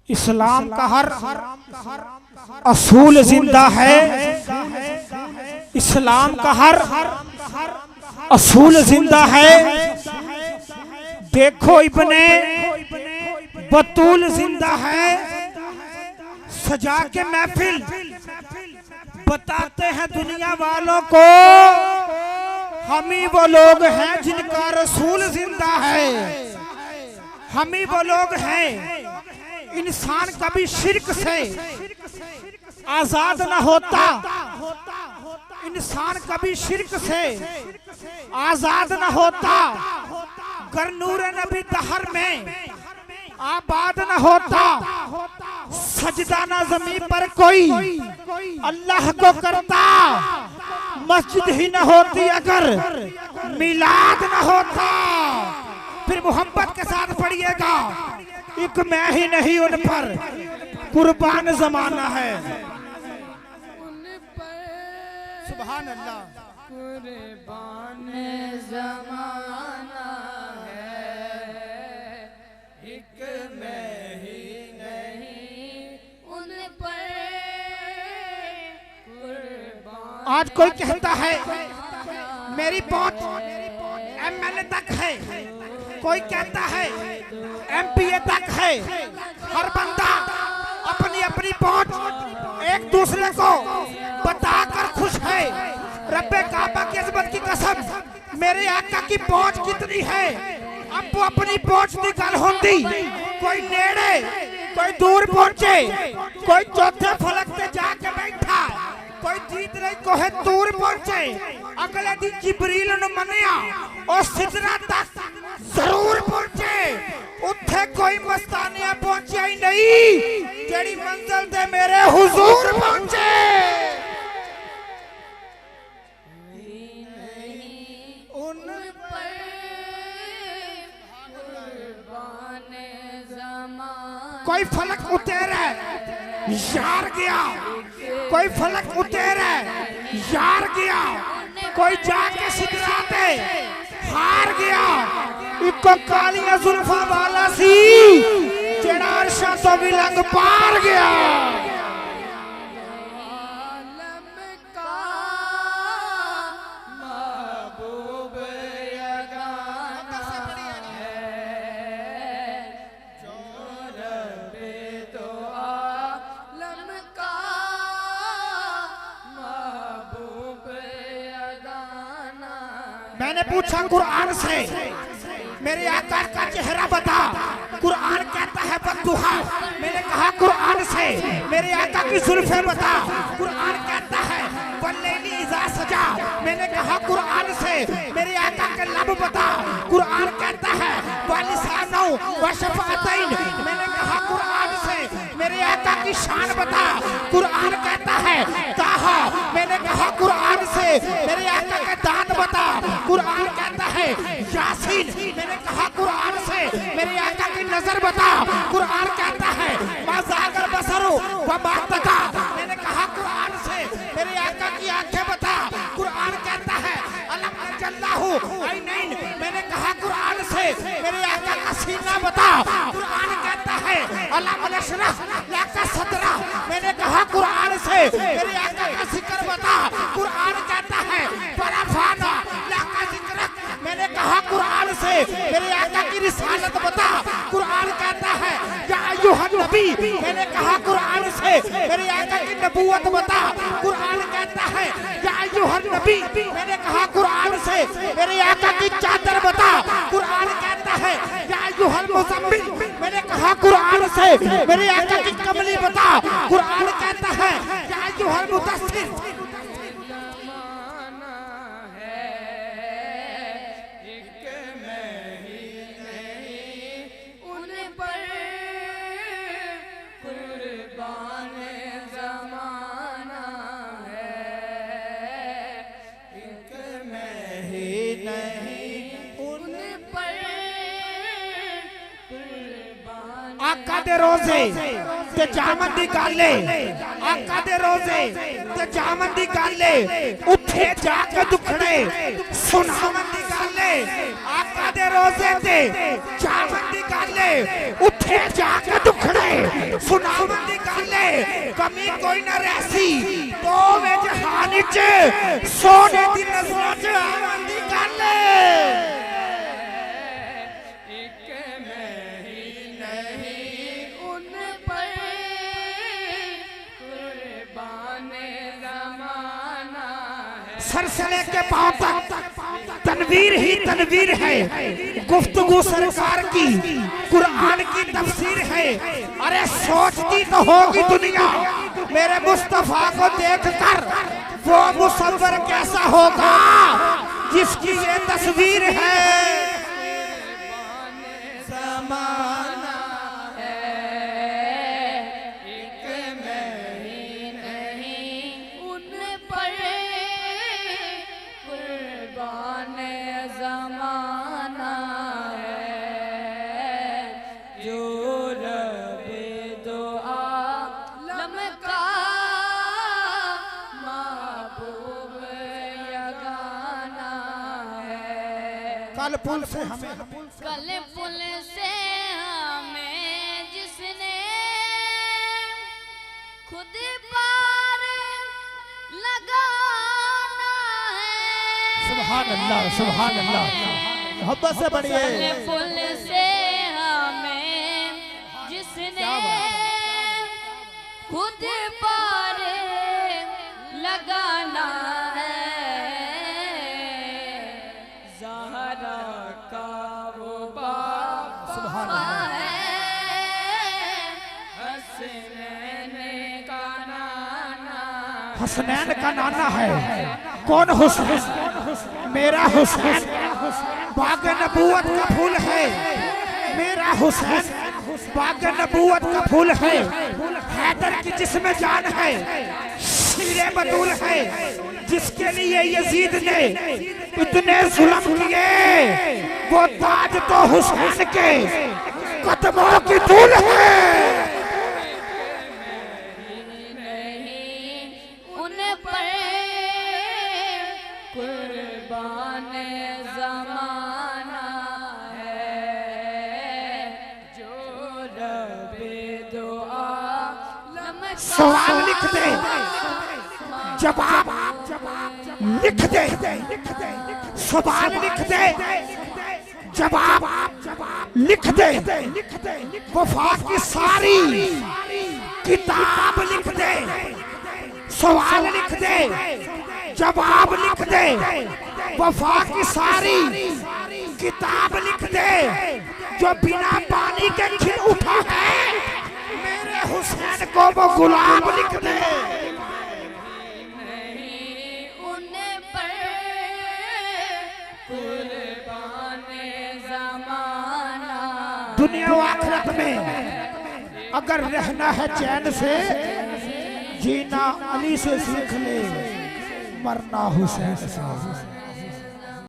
इस्लाम का हर असूल जिंदा है। इस्लाम का हर असूल जिंदा है। देखो इब्ने बतूल जिंदा है। सजा के महफिल बताते हैं दुनिया वालों को, हम ही वो लोग हैं जिनका रसूल जिंदा है। हम ही वो लोग हैं। इंसान कभी शिर्क से आजाद न होता। इंसान कभी शिर्क से आजाद न होता। गर नूरे नबी दहर में आबाद न होता। सजदा न जमीन पर कोई अल्लाह को करता। मस्जिद ही न होती अगर मिलाद न होता। फिर मोहब्बत के साथ पढ़िएगा, एक मैं ही नहीं उन पर कुर्बान जमाना है। सुभान अल्लाह। कुर्बान जमाना है, एक मैं ही नहीं उन पर कुर्बान। आज कोई कहता है मेरी पहुंच एमएलए तक है, कोई कहता है एमपीए तक है। हर बंदा अपनी अपनी पहुंच एक दूसरे को बताकर खुश है। रब्बे काबा की अज़मत की कसम, मेरे आका की पहुंच कितनी है। अब वो अपनी पहुंच की गल होंदी, कोई नेड़े कोई दूर पहुंचे, कोई चौथे फलक पे जाके बैठा, कोई जीत रही कोहे दूर पहुंचे। अगले दिन जिब्रील ने मनिया और सिदरा तक जरूर पहुंचे। उत्थे कोई मस्तानिया पहुंचा ही नहीं जेड़ी मंजिल ते मेरे हुजूर पहुंचे। उन पर कुर्बान ज़माना। कोई फलक उतेरे यार गया, कोई फलक उतेरे यार गया, कोई जाके सिदरा पे हार गया। इको कालिया जुल्फा वाला सी जेड़ा अरशा तो भी लंग पार गया। आलम का महबूब यगाना है, जो रब्बे तो आलम का महबूब यगाना। मैंने पूछा कुरान से मेरे आका का चेहरा बता। कुरान कहता है बद्दुहा। मैंने कहा कुरान से मेरे आका की जुल्फे बता। कुरान कहता है वल्लैली इज़ा सजा। मैंने कहा कुरान से मेरे आका के लब बता। कुरान कहता है वलिसानु व शफातैन। मैंने कहा कुरान से मेरे आका की शान बता। कुरान कहता है ताहा। मैंने कहा कुरान से मेरे आका के दांत बता। कुरान कहता है यासीन। मैंने कहा कुरान से मेरे आका की नजर बता। कुरान कहता है माज़ागर बसरो व मा तगा। मैंने कहा कुरान से मेरे आका की आंखें बता। कुरान कहता है अलम नजल्लाहु ऐनैन। मैंने कहा कुरान से मेरे आका का सीना बता। कुरान कहता है अलम नशरह लका सदरा। मैंने कहा कुरान से मेरे आका का जिक्र बता। कुरान कहता है परफाना लका जिक्र। मैंने कहा कुरान से मेरे आका की रिसालत बता। कुरान कहता है या अय्युहन नबी। मैंने कहा कुरान से मेरे आका की नबूवत बता। कुरान कहता है या अय्युहन नबी। मैंने कहा कुरान से मेरे आका की चादर बता। कुरान कहता है या अय्युहल मुज़म्मिल। मैंने कहा कुरान से मेरे आका की कमली बता। कुरान कहता है या अय्युहल मुदस्सिर। आका दे रोजे ते जामन दी गाले। आका दे रोजे ते जामन दी गाले। उठे जाके दुखड़े सुनावन दी गाले। आका दे रोजे ते जामन दी गाले। उठे जाके दुखड़े सुनाम निकाले कमी कोई न रहसी तो में जहानी च सोने दी नजरों च आवन निकाले एक मैं ही नहीं उन पर कुर्बान ज़माना है। सर से लेके पांव तक तनवीर ही तनवीर है, गुफ्तगू सरकार की कुरान की तफसीर है। अरे सोचती तो होगी दुनिया मेरे मुस्तफा को देखकर वो मुसव्वर कैसा होगा जिसकी ये तस्वीर है। ज़माना है एक मैं ही नहीं उन पर कुर्बान ज़माना है। जो रबे दो आलम का महबूब यगाना है। कल पुल से हमें कल पुल से हमें जिसने खुद पार लगाना है। सुभान अल्लाह सुभान अल्लाह मोहब्बत से बढ़िए। कल पुल से हमें जिसने खुद पार लगाना है। ज़हरा का वो बाबा है हसनैन का नाना हसनैन का नाना है। कौन हुसैन? मेरा हुसैन बाग नबूवत का फूल है। मेरा हुसैन बाग नबूवत का फूल है। हैदर की जिसमें जान है, शीरे बतूल है जिसके लिए यजीद ने इतने जुल्म किए। वो ताज तो हुसैन के कदमों की धूल है। नहीं उन पर कुर्बान ज़माना है। जो रबे दो आलम सवाल लिख दे, जवाब लिख दे। सवाल लिख दे, जवाब लिख दे। वफा की सारी किताब लिख दे। सवाल लिख दे, जवाब लिख दे। वफा की सारी किताब लिख दे। जो बिना पानी के खिल उठा है मेरे हुसैन को वो गुलाब लिख दे। नहीं उन पर कुर्बान ज़माना। दुनिया व आखिरत में अगर रहना है चैन से, जीना अली से सीख ले, मरना हुसैन से।